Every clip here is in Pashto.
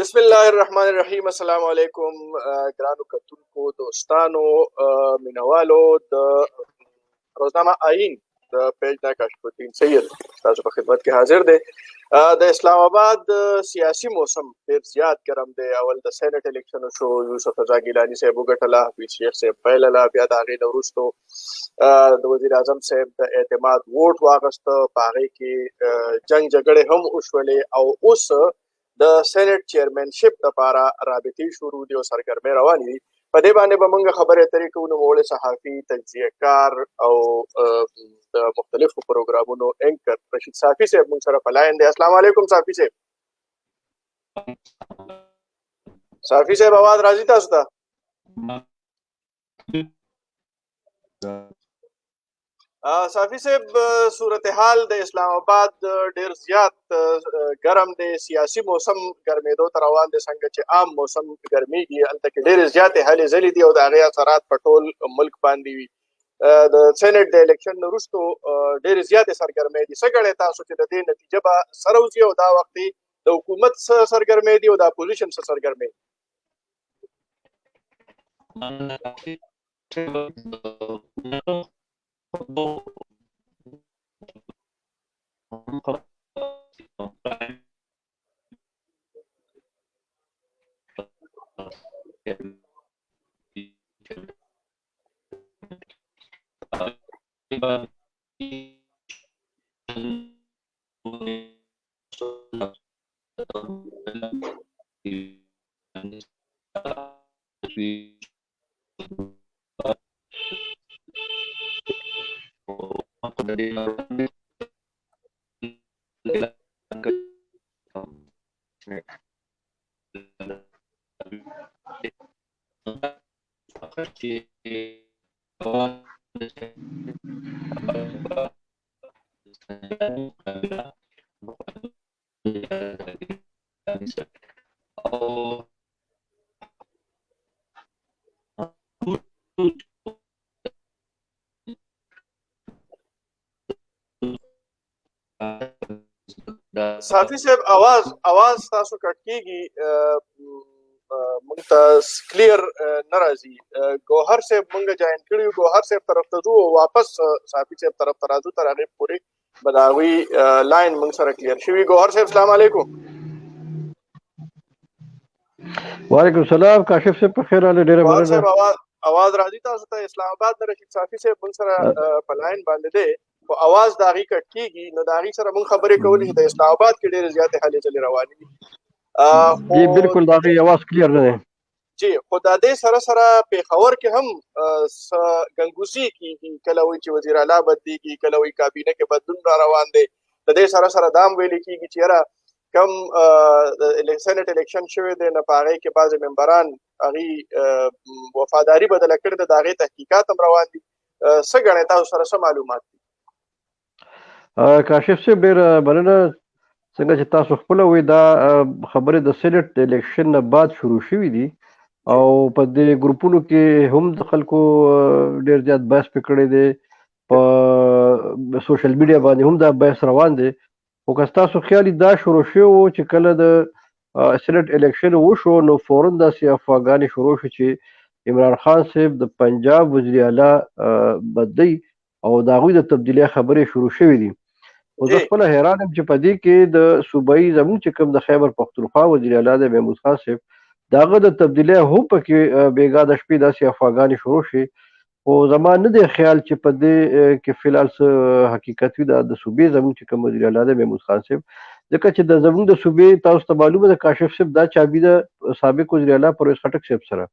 بسم الله الرحمن الرحیم. السلام علیکم ګرانو کتونکو، دوستانو، مینوالو د روزنامه آئین د پیج نه کشف الدین سید تاسو په خدمت کې حاضر دی. د اسلام آباد سیاسي موسم ډېر زیات ګرم دی. اول د سینټ الیکشن شو، یوسف رضا ګیلاني صاحب وګټله، حفیظ شیخ صاحب بایلله، بیا د هغې نه وروستو د وزیر اعظم صاحب د اعتماد ووټ واخیسته. په هغې کې جنګ جګړې هم وشولې او اوس د سینټ چیرمنشپ لپاره رابطې شروع دي او سرګرمۍ روانې دي. په دې باندې به موږ خبرې اترې کوو. نوموړی صحافي، تجزیه کار او د مختلفو پروګرامونو اینکر رشید صافي صاحب موږ سره په لاین دی. السلام علیکم صافي صاحب. صافي صاحب आवाज راځي تاسو ته؟ صافي صاحب، صورتحال د اسلام آباد ډیر زیات ګرم دی. سیاسي موسم ګرمېدو ته روان دی، څنګه چې عام موسم ګرمېږي. هلته کې ډېرې زیاتې هلې ځلې دي او د هغې اثرات په ټول ملک باندې وي. د سینټ د الیکشن نه وروستو ډېرې زیاتې سرګرمۍ دي. څه ګڼئ تاسو چې د دې نتیجه به سره وځي او دا وختې د حکومت څه سرګرمۍ دي او د اپوزیشن څه سرګرمۍ دي؟ صافي صاحب، आवाज تاسو کټ کیږي، موږ ته کلیر نه راځي. ګوهر صاحب موږ جاین کړي، ګوهر صاحب طرف ته ځو او واپس صافي صاحب طرف ته راځو، تر هغې پورې به د هغوی لاین موږ سره کلیر شوي. ګوهر صاحب السلام علیکم. وعلیکم السلام کاشف صاحب، په خیر حال؟ ډېره ګوهر صاحب आवाज راځي تاسو ته؟ اسلام آباد د رشید صافي صاحب موږ سره په لاین باندې دی، خو आवाज د هغې کټ کېږي. نو د هغې سره موږ خبرې کولې چې د اسلام آباد کې ډېرې زیاتې هلې ځلې روانې دي. جی بالکل، د هغې आवाज کلیر نه دی. جی، خو د دې سره سره پېښور کې هم ګنګوسې کېږي. کله وایي چې وزیر اعلی بدلېږي، کله وایي کابینه کې بدلون را روان دی. د دې سره سره دا هم ویلې کېږي چې یاره کم سینټ الیکشن شوی دی، نه په هغې کې بعضې ممبران هغې وفاداري بدله کړې ده، د هغې تحقیقات هم روان دي. څه ګڼئ تاسو سره څه معلومات دي؟ کاشف صاحب ډېره مننه. څنګه چې تاسو خپله وایي، دا خبرې د سینټ د الیکشن نه بعد شروع شوي دي او په دې ګروپونو کې هم د خلکو ډېر زیات بحث پې کړی دی. په سوشل میډیا باندې هم دا بحث روان دی. خو که ستاسو خیال دا شروع شوی و چې کله د سینټ الیکشن وشو، نو فوراً داسې افواګانې شروع شو چې عمران خان صاحب د پنجاب وزیر اعلی بدلی او د هغوی د تبدیلۍ خبرې شروع شوې دي. خو زه خپله حیران یم چې په دې کې د صوبایي زموږ چې کوم د خیبر پښتونخوا وزیر اعلی دی محمود خان صاحب، د هغه د تبدیلۍ هم پکې بېګا د شپې داسې افواګانې شروع شي. خو زما نه دی خیال چې په دې کې فی الحال څه حقیقت وي. دا د صوبې زموږ چې کوم وزیر اعلی دی محمود خان صاحب، ځکه چې د زموږ د صوبې تاسو ته معلومه ده کاشف صاحب، دا چابي د سابق وزیر اعلی پرویز خټک صاحب سره.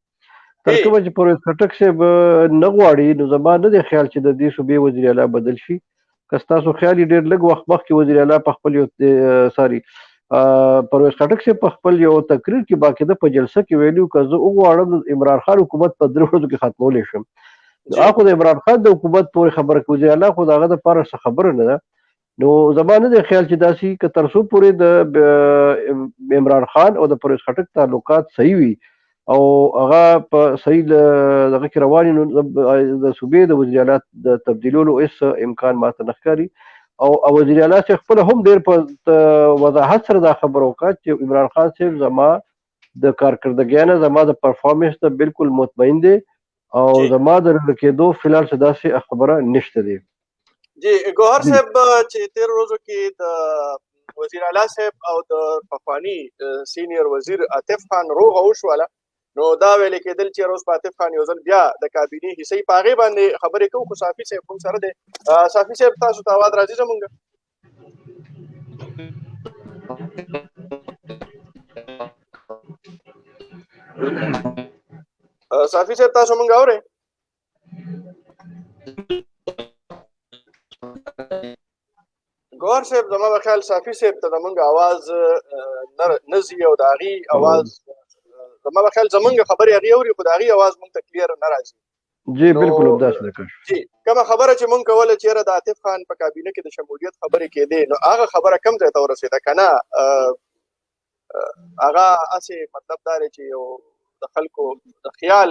تر کومه چې پرویز خټک صاحب نه غواړي، نو زما نه دی خیال چې د دې صوبې وزیر اعلی بدل شي. که ستاسو خیال یې ډېر لږ وخت مخکې وزیر اعلی په خپل پرویز خټک صاحب په خپل یو تقریر کې باقاعده په جلسه کې ویلي و، که زه وغواړم عمران خان حکومت په 3 ورځو کې ختمولی شم. خو د عمران خان د حکومت پورې خبره کوي، وزیر اعلی خو د هغه دپاره څه خبره نه ده. نو زما نه دی خیال چې داسې که تر څو پورې د عمران خان او د پرویز خټک تعلقات صحیح وي او هغه په صحیح دغه کې روان وي، نو د صوبې د وزیر اعلی د تبدیلولو هېڅ امکان ماته نه ښکاري. او وزیر اعلی صاحب خپله هم ډېر په وضاحت سره دا خبره وکړه چې عمران خان صاحب زما د کارکردګۍ نه زما د پرفارمنس ته بالکل مطمئن دی او زما د کېدو فی الحال څه داسې خبره نشته دی. جی ګوهر صاحب چې تیر ورځو کې د وزیر اعلی صاحب او د پخواني سینیئر وزیر عاطف خان روغه وشوله، نو دا ویل کېدل چې روز عاطف خان یو ځل بیا د کابینې حصې په هغې باندې خبرې کوو، خو صافي صاحب موږ سره دی. صافي صاحب تاسو ته اواز راځي زمونږ؟ صافي صاحب تاسو مونږ اورئ؟ ګوهر صاحب زما په خیال صافي صاحب ته زمونږ اواز نه ځي او د هغې اواز زما په خیال زمونږ خبرې هغې اوري، خو د هغې اواز مونږ ته کلیر نه راځي. جی بالکل همداسې ده. جی کومه خبره چې مونږ کوله چې یاره د عاطف خان په کابینه کې د شمولیت خبرې کېدې، نو هغه خبره کوم ځای ته ورسېده که نه هغه هسې مطلب دا دی چې یو د خلکو د خیال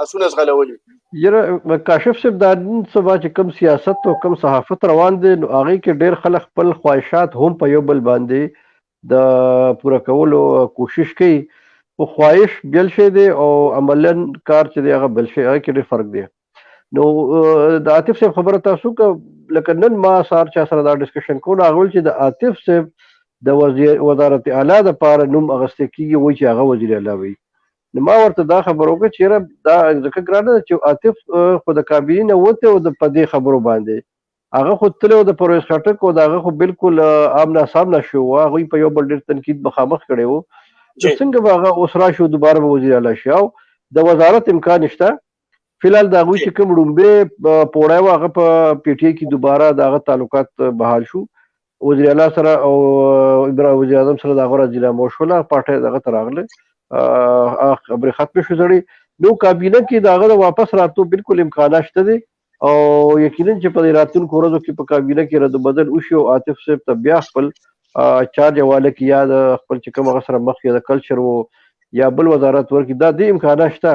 اسونه ځغلولي؟ یاره کاشف صاحب دا نن سبا چې کوم سیاست او کوم صحافت روان دی، نو هغې کې ډېر خلک خپل خواهشات هم په یو بل باندې د پوره کولو کوشش کوي، خو خواهش بل شی دی او عملاً کار چې دی هغه بل شی، هغه کې ډېر فرق دی. نو د عاطف صاحب خبره تاسو که لکه نن ما سهار چا سره دا ډسکشن کوو، هغه ویل چې د عاطف صاحب د وزارت اعلی دپاره نوم اخیستل کېږي، وایي چې هغه وزیر اعلی وي. نو ما ورته دا خبره وکړه چې یاره دا ځکه ګرانه ده چې عاطف خو د کابینې نه وتی او په دې خبرو باندې هغه خو تللی و د پرویز خټک او د هغه خو بالکل آمنا سامنا شو و، هغوی په یو بل ډېر تنقید مخامخ کړی و. نو څنګه به هغه اوس راشي دوباره به وزیر اعلی شي؟ او د وزارت امکان شته. فی الحال د هغوی چې کوم ړومبې پوړی و هغه په پی ټي آی کې دوباره د هغه تعلقات بحال شو، وزیر اعلی سره او وزیر اعظم سره د هغه راجیلامه وشوله، پارټۍ دغه ته راغله، خبرې ختمې شو زړې. نو کابینه کې د هغه د واپس راتلو بالکل امکانات شته دي او یقینا چې په دې راتلونکو ورځو کې په کابینه کې رد بدل وشي او عاطف صاحب ته بیا خپل چارج حواله کړي، یا د خپل چې کوم هغه سره مخ یا د کلچر و یا بل وزارت ورکړي، دا دې امکانات شته.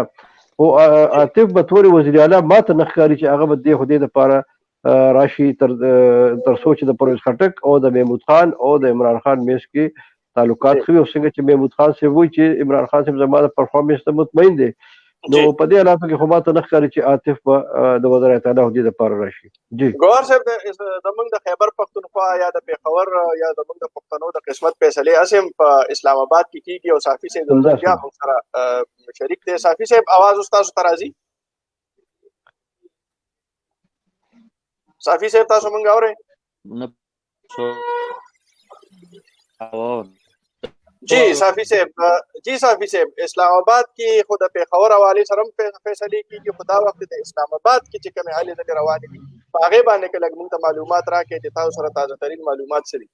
خو عاطف به طور وزیر اعلی ما ته نه ښکاري چې هغه به دې خو دې دپاره راشي تر څو چې د پرویز خټک او د محمود خان او د عمران خان میس کې تعلقات ښه وي. او څنګه چې محمود خان صاحب وایي چې عمران خان صاحب زما د پرفارمنس ته مطمئن دی، نو په دې علاقه کې خو ما ته نه ښکاري چې عاطف به د وزارت اعلی عهدې دپاره راشي. جی ګوهر صاحب زمونږ د خیبر پښتونخوا یا د پېښور یا زمونږ د پښتنو د قسمت فیصلې هسې هم په اسلام آباد کې کېږي او صافي صاحب د بیا موږ سره شریک دی. صافي صاحب اواز اوس تاسو ته راځي؟ صافي صاحب تاسو مونږ اورئ؟ جی صافي صاحب اسلام آباد کې خو د پېښور حوالې سره هم فیصلې کېږي، خو دا وخت د اسلام آباد کې چې کومې هلې ځلې روانې دي په هغې باندې که لږ موږ ته معلومات راکړئ چې تاسو سره تازه ترین معلومات څه دي؟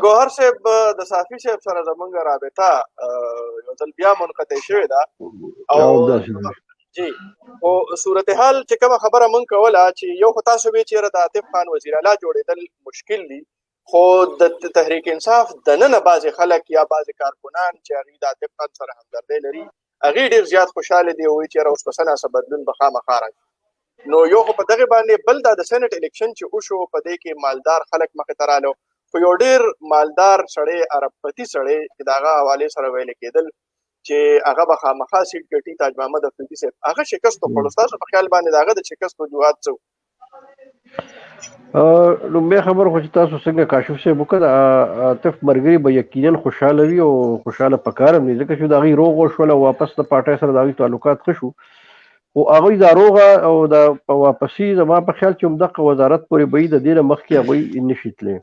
ګوهر صاحب د صافي صاحب سره زمونږ رابطه یو ځل بیا منقطع شوې ده او جی خو صورتحال چې کومه خبره مونږ کوله چې یو خو تاسو وایئ چې یاره د عاطف خان وزیر اعلی جوړېدل مشکل دي، خو د تحریک انصاف دننه بعضې خلک یا بعضې کارکنان چې هغوی د عاطف خان سره همدردۍ لري هغوی ډېر زیات خوشحاله دي او وایي چې یاره اوس به څه ناڅه بدلون به خامخا راځي. نو یو خو په دغې باندې، بل دا د سینټ الیکشن چې وشو په دې کې مالدار خلک مخې ته راغلو، خو یو ډېر مالدار سړی عربپتي سړی چې د هغه حوالې سره ویل کېدل چې هغه به خامخا سیټ ګټي، تاج محمد افریدي صاحب هغه شکست وخوړ. ستاسو په خیال باندې د هغه د شکست وجوهات څه وو؟ لومبۍ خبره خو چې تاسو څنګه کاشف صاحب وکړه، د عاطف ملګري به یقینا خوشحاله وي او خوشحاله پکار هم دي، ځکه چې د هغوی روغ وشول او واپس د پارټۍ سره د هغوی تعلقات ښه شو، خو هغوی دا روغه او د واپسي زما په خیال چې همدغه وزارت پورې به یي، د دې نه مخکې هغوی نه شي تللی.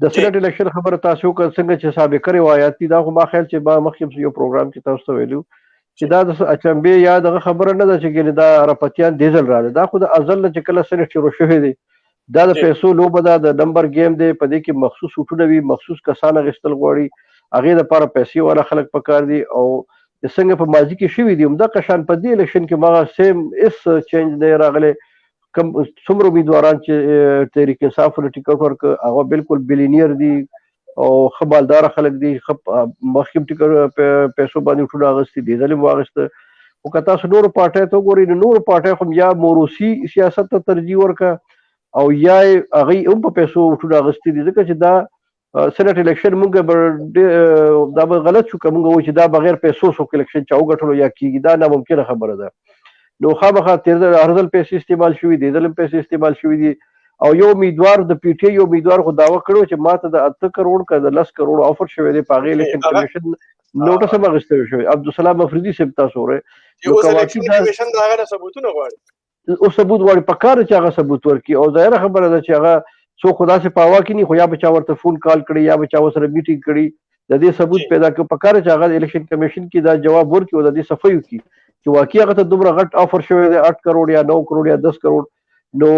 د سینټ الیکشن خبره تاسو وکړه، څنګه چې سابقه روایات دي، دا خو ما خیال چې ما مخکې یو پروګرام کې تاسو ته ویلي چې دا د اچمبې یا دغه خبره نه ده چې ګینې دا رپتیان دې ځل راغلی، دا خو د ازل نه چې کله سنټ شروع شوی دی دا د پیسو لوبه ده، د نمبر گیم دی، په دې کې مخصوص وټونه وي، مخصوص کسان اخیستل غواړي، هغې دپاره پیسې والا خلک پکار دي او د څنګه په ماضي کې شوي دي همدغه شان په دې الیکشن کې مغه سیم هېڅ چینج دی راغلی. کم څومره امیدواران چې تحریک انصاف له ټکټ ورکړه هغه بالکل بلینیر دي او ښه مالداره خلک دي، ښه مخکې ټکټ پیسو باندې وټونه اخیستي، دې ځل یې واخیسته. خو که تاسو نورو پارټیو ته وګورئ نو نورو پارټیو خو یا موروثي سیاست ته ترجیح ورکړه او یا یې هغوی هم په پیسو وټونه اخیستي دي، ځکه چې دا سینټ الیکشن مونږ دا به غلط شو که مونږ وایو چې دا بغیر پیسو څوک الیکشن چا وګټلو یا کېږي، دا ناممکنه خبره ده. نو خامخا تېر ځل هر ځل پیسې استعمال شوي دي، دې ځل هم پیسې استعمال شوي دي او یو امیدوار د پی ټي آی یو امیدوار خو دعوه کړې وه چې ما ته د 8 کروړ که د 10 کروړ آفر شوی دی، په هغې الیکشن کمیشن نوټس هم اخیستل شوی. عبدالسلام افریدي صاحب تاسو اورئ چې اوس الیکشن کمیشن د هغه نه ثبوتونه غواړي، اوس ثبوت غواړي، پکار ده چې هغه ثبوت ورکړي او ظاهره خبره ده چې هغه څوک خو داسې په هوا کې نه خو یا به چا ورته فون کال کړي یا به چا ورسره میټینګ کړي، د دې ثبوت پیدا کړو. پکار ده چې هغه الیکشن کمیشن کې دا جواب ورکړي او د دې صفحه وکړي چې واقعي هغه ته دومره غټ آفر شوی دی 8 کروړ یا 9 کروړ یا 10 کروړ. نو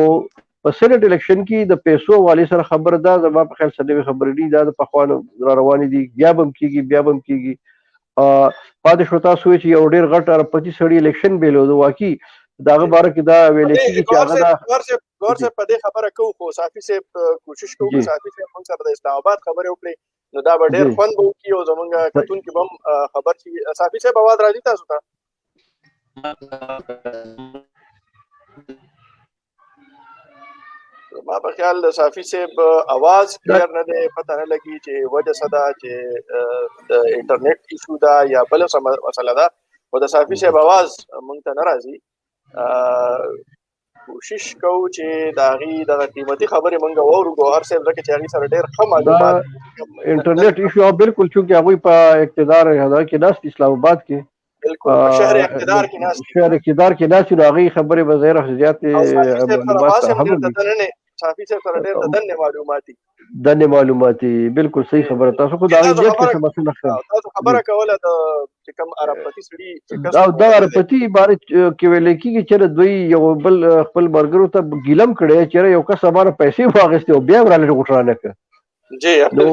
په سینټ الیکشن کې د پیسو حوالې سره خبره ده، زما په خیال سره نوې خبرې دي، دا د پخوا نه را روانې دي، بیا به هم کېږي بیا به هم کېږي. پاتې شو تاسو وایئ چې یو ډېر غټ ارپتي سړي الیکشن بېلود، واقعي د هغه باره کې دا ویلی کېږي چې هغه دا ګور صاحب په دې خبره کوو، خو صافي صاحب کوشش کوو چې صافي صاحب موږ سره د اسلام آباد خبرې وکړي نو دا به ډېر خوند به وکړي او زموږ کتونکي به هم خبر شي. صافي صاحب اواز راځي تاسو ته؟ ما په خیال د صافي صاحب اواز کلیر نه دی، پته نه لګي چې وجه څه ده، چې د انټرنیټ ایشو ده یا بله څه مسله ده، خو د صافي صاحب اواز موږ ته نه راځي. کوشش کوو چې د هغې دغه قیمتي خبرې موږ واورو ګوهر صاحب، ځکه چې هغې سره ډېر ښه معلومات انټرنیټ ایشو بالکل، چونکې هغوی په اقتدار کې ناست اسلام آباد کې بالکل په شهر اقتدار کې ناست شهر اقتدار کې ناست نو هغې خبرې به ظاهره زیاتې معلومات هم وي. صافي صاحب سره ډېر د دنې معلوماتي دنې معلوماتي بالکل صحیح خبره. تاسو خو د هغې نیت کې څه مسله ښه تاسو خبره کوله د چې کوم اربپتي سړي او دا اربپتي عبارت کې ویلی کېږي چې دوی یو بل خپل ملګرو ته ګیلم کړی چې یو کس همانه پیسې واخیستې او بیا یې رالې غوټرانه کړه. نو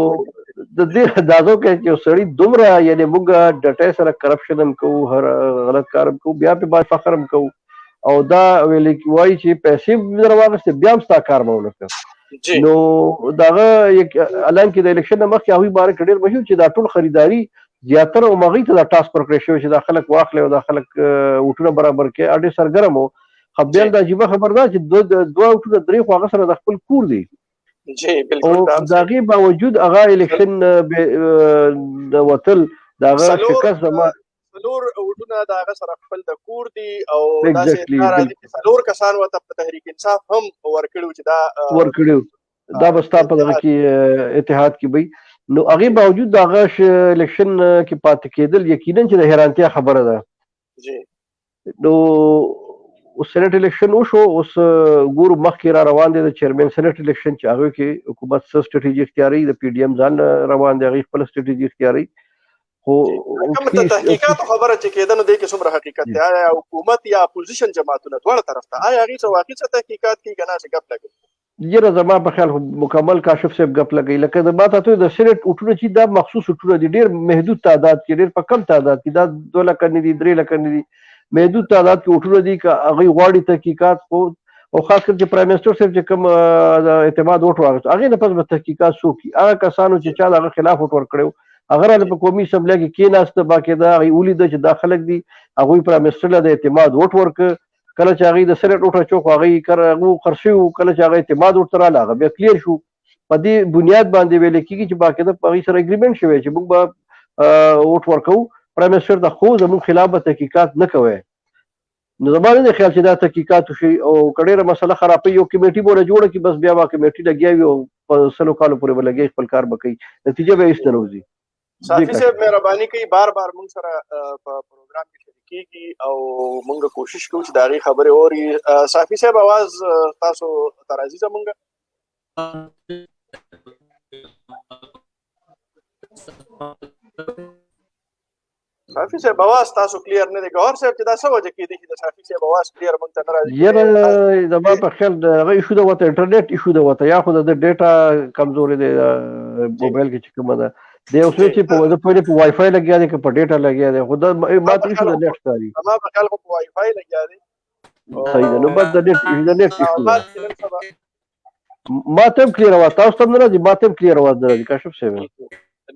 د دې اندازو کې چې یو سړي دومره یعنې موږ ډټۍ سره کرپشن هم کوو، هر غلط کار هم کوو، بیا پې باید فخر هم کوو او دا ویلی وایي چې پیسې مې در واخیستې بیا هم ستا کار مې ونه کړ. نو د هغه الان کې د الیکشن نه مخکې هغوی باره کې ډېر مشهور چې دا ټول خریداري زیاتره هم هغوی ته دا ټاسک ورکړی شوی چې دا خلک واخلي او دا خلک وټونه برابر کړي، ډېر سرګرم وو. خو بیا د عجیبه خبر ده چې دوه وټونه درې خو هغه سره د خپل کور دی او د هغې باوجود هغه الیکشن د وتل د هغه شکست زما څلور وټونه د هغه سره خپل د کور دي او داسې کار راځي چې څلور کسان ورته په تحریک انصاف هم ورکړي چې دا ورکړي دا به ستا په دغه کې اتحاد کې وي. نو هغې باوجود د هغه الیکشن کې پاتې کېدل یقینا چې د حیرانتیا خبره ده. نو سینټ الیکشن وشو، اوس ګورو مخکې را روان دی د چیرمین سینټ الیکشن چې هغوی کې حکومت څه سټریټیجي اختیاروي، د پی ډي ایم ځان روان دی هغوی خپله سټریټیجي اختیاروي. خو کوم د تحقیقاتو خبره چې کېده نو دې کې څومره حقیقت دی؟ آیا حکومت یا اپوزیشن جماعتونه دواړه طرف ته آیا هغې څه واقعي څه تحقیقات کوي که نه چې ګپ لګوي؟ یره زما په خیال مکمل کاشف صاحب ګپ لګوي. لکه د ما ته د سینټ وټونه چې دا مخصوص وټونه دي، ډېر محدود تعداد کې، ډېر په کم تعداد کې، دا 2 لکه نه دي 3 لکه نه دي، محدود تعداد کې وټونه دي. که هغوی غواړي تحقیقات خو او خاص کر چې پرایم منسټر صاحب چې کوم د اعتماد وټ واخیست هغې نه پس به تحقیقات څوک کړي؟ هغه کسانو چې چا د هغه خلاف وټ ورکړی هغه راله په قومي اسمبلۍ کې کېناسته، باقاعده هغوی ولیده چې دا خلک دي، هغوی پرایم منسټر له د اعتماد وټ ورکړه. کله چې هغوی د سینټ وټ اچو خو هغوی خرڅ شوي وو، کله چې هغه اعتماد ورته راله هغه بیا کلیر شو. په دې بنیاد باندې ویلی کېږي چې باقاعده په هغوی سره اګریمنټ شوی چې موږ به وټ ورکوو پرایم منسټر ته، خو زموږ خلاف به تحقیقات نه کوئ. نو زما نه دی خیال چې دا تحقیقات وشي او که ډېره مسله خرابوي یو کمیټي به ورله جوړه کړي، بس بیا به کمیټي لګیا وي او په 100 کالو پورې به لګیا خپل کار به کوي، نتیجه به هېڅ نه وځي. صافي صاحب مهرباني کوي بار بار موږ سره په پروګرام کې شریکېږي او موږ کوشش کوو چې د هغې خبرې اوري. صافي صاحب اواز تاسو ته راځي زموږ؟ صافي صاحب اواز تاسو کلیر نه دی ګوهر صاحب چې دا څه وجه کېدی چې د صافي صاحب اواز کلیر مونږ ته نه راځي یاره زما په خیال هغه ایشو ده وته انټرنیټ ایشو ده وته یا خو د ډیټا کمزوري دی موبایل کې چې کومه ده د یو څه چې په په وای فای لګیا دی که په ډیټا لګیا دی خو دا ما ته ایشو د نیټ ښکاري زما په خیال خو په وای فای لګیا دی صحیح ده نو بس د نیټ ایشو ده اواز نن سبا ما ته هم کلیر اواز تاسو ته هم نه راځي ما ته هم کلیر اواز نه راځي کاشف صاحب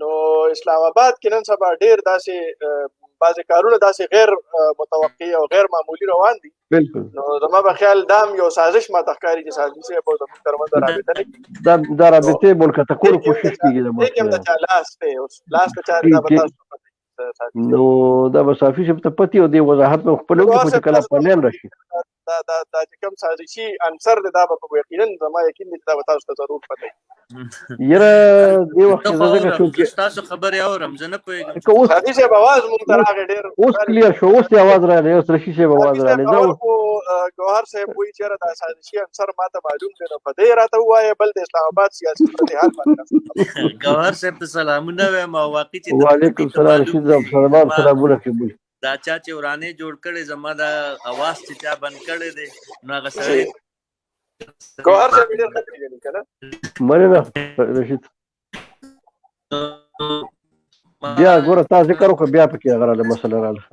نو اسلام آباد کې نن سبا ډیر داسې بعضې کارونه داسې غیر متوقع او غیر معمولي روان دي بالکل نو زما په خیال دا هم یو سازش ماته ښکاري چې صافي صاحب او زموږ ترمنځ رابطه نه کېږي دا رابطې منقطع کولو کوشش کېږي د دې کې هم د چا لاس دی اوس لاس د چا دی دا به تاسو نو دا به صافي صاحب ته پتي او د وضاحت په خپل وخت کې کله پلان راشي دا چې کوم سازشي عنصر دی دا به یقینا زما یقین دی دا به تاسو ته ضرور پته یره دی وخت زه چې تاسو خبرې اورم زه نه پوهېږم که اوس صافي صاحب اواز مونږ ته راغی ډېر اوس کلیر شو اوس یې اواز راغلی اوس رشید صاحب اواز راغلی ګوهر صاحب وایي چېرې دا سازشي عنصر ماته معلوم دی نو په دې راته ووایه بل د اسلام آباد سیاسي صورتحال باندې ګوهر صاحب ته سلامونه وایم او واقعي چې وعلیکم السلام رشید صاحب سلامونه قبول دا چا چې ورانې جوړ کړی زما دا اواز چې چا بند کړی دی نو هغه سړی ګوهر صاحب ډېر ښه پېژني که نه مننه رشید بیا ګوره تا ذکر وکړه بیا پکې هغه راغله مسله راغله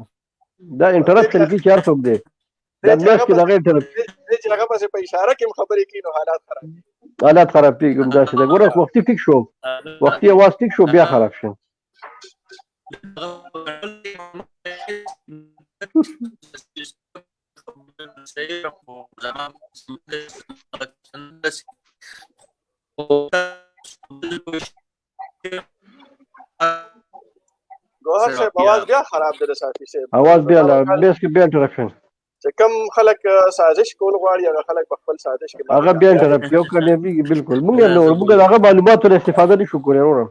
دا انټرپشن کې چې هر څوک دی دا میاشت کې دغه انټرپشن دی چې هغه پسې په اشاره کې هم خبرې کوي نو حالات خراب کېږي همداسې ده ګوره وختي ټیک شو وختي اواز ټیک شو بیا خراب شو ګوهر صاحب اواز بیا خراب دی د صافي صاحب اواز بیا بیس کې بیا انټرپشن چې کوم خلک سازش کول غواړي هغه خلک په خپل سازش کې هغه بیا انټرپشن یو کړي بالکل موږ هغه معلوماتو استفاده نشو کولای وروره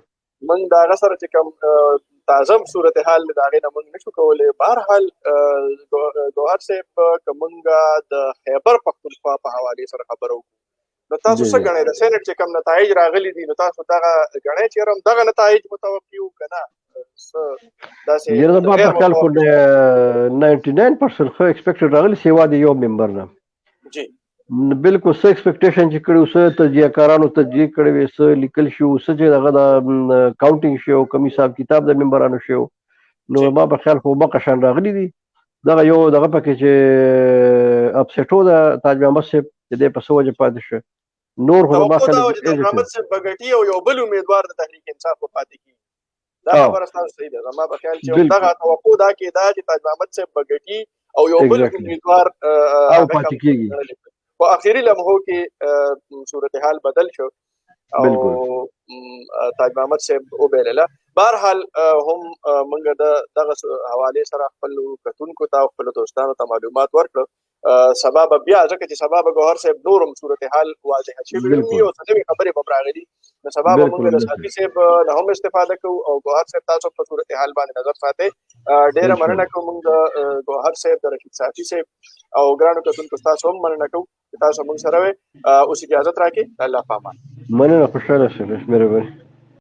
موږ د هغه سره چې کوم تازه صورتحال د هغې نه موږ نشو کولی بهرحال ګوهر صاحب که موږ د خیبر پښتونخوا په حوالې سره خبره وکړو نو تاسو څه ګڼئ د سینټ چې کوم نتایج راغلي دي نو تاسو دغه ګڼئ چې یاره همدغه نتایج متوقع وو که نه یاره زما په خیال خو 99% ښه ایکسپیکټډ راغلي سیوا د یو ممبر نه جی بالکل څه ایکسپیکټیشن چې کړي څه تجزیه کارانو تجزیه کړي وي څه لیکل شي څه چې هغه د کاونټینګ شي او کوم حساب کتاب د ممبرانو شي نو ما په خیال خو مقه شان راغلي دي دغه یو دغه پکې چې اپسیټو د تاج محمد صاحب د دې په څه وجه پاتې شو نور خو ما خیال تاج محمد صاحب بغټي او یو بل امیدوار د تحریک انصاف په پاتې کیږي دا خبره تاسو صحیح ده زما په خیال چې دغه توقع دا کې دا چې تاج محمد صاحب بغټي او یو بل امیدوار او پاتې کیږي په اخیری لمحو کې صورتحال بدل شو او تاج محمد صاحب وبیلله بهرحال هم موږ د دغه حوالې سره خپل کتونکو ته خپل دوستانو ته معلومات ورکړو سبا به بیا ځکه چې سبا به ګوهر صاحب نورم صورتحال واضحه شوي وي او څه نوې خبرې به راغلي نو سبا به موږ د صافي صاحب نه هم استفاده کوو او ګوهر صاحب تاسو په صورتحال باندې نظر ساتئ ډېره مننه کوم موږ ګوهر صاحب د رشید صافي صاحب او ګرانو کتونکو تاسو هم مننه کوو چې تاسو موږ سره وئ اوس اجازت راکړئ الله پامان مننه خوشحاله شئ مهرباني